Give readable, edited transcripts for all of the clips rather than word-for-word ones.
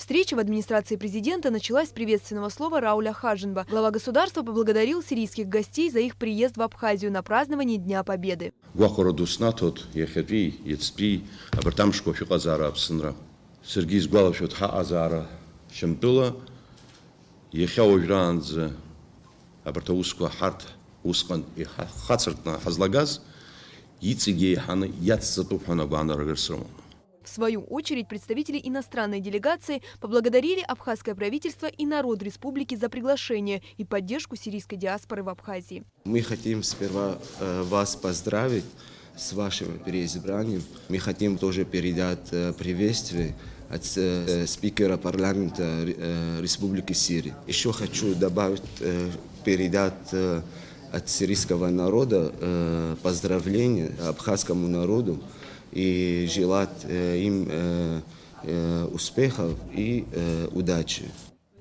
Встреча в администрации президента началась с приветственного слова Рауля Хажинба. Глава государства поблагодарил сирийских гостей за их приезд в Абхазию на празднование Дня Победы. В свою очередь, представители иностранной делегации поблагодарили абхазское правительство и народ республики за приглашение и поддержку сирийской диаспоры в Абхазии. Мы хотим сперва вас поздравить с вашим переизбранием. Мы хотим тоже передать приветствие от спикера парламента Республики Сирия. Еще хочу добавить, передать от сирийского народа поздравления абхазскому народу и желать им успехов и удачи.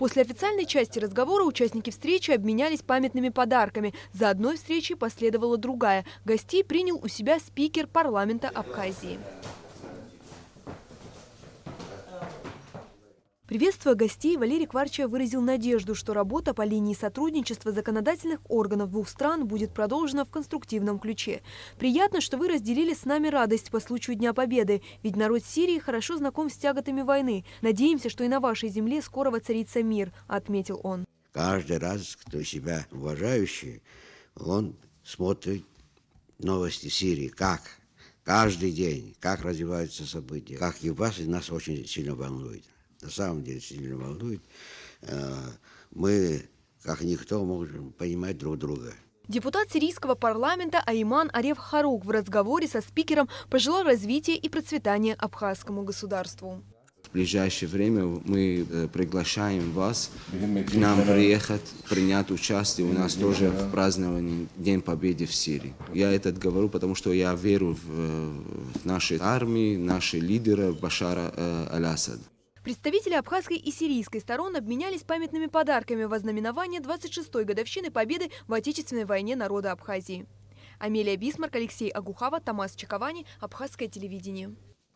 После официальной части разговора участники встречи обменялись памятными подарками. За одной встречей последовала другая. Гостей принял у себя спикер парламента Абхазии. Приветствуя гостей, Валерий Кварча выразил надежду, что работа по линии сотрудничества законодательных органов двух стран будет продолжена в конструктивном ключе. Приятно, что вы разделили с нами радость по случаю Дня Победы, ведь народ Сирии хорошо знаком с тяготами войны. Надеемся, что и на вашей земле скоро воцарится мир, отметил он. Каждый раз, кто себя уважающий, он смотрит новости Сирии, как каждый день, как развиваются события, как и вас, и нас очень сильно волнует. На самом деле сильно волнует. Мы, как никто, можем понимать друг друга. Депутат сирийского парламента Айман Ареф Харук в разговоре со спикером пожелал развития и процветания абхазскому государству. В ближайшее время мы приглашаем вас к нам приехать, принять участие у нас тоже в праздновании День Победы в Сирии. Я это говорю, потому что я верю в наши армии, наши лидеры Башара аль-Асада. Представители абхазской и сирийской сторон обменялись памятными подарками во знаменование 26-й годовщины победы в Отечественной войне народа Абхазии. Амелия Бисмарк, Алексей Агухава, Томас Чаковани, Абхазское телевидение.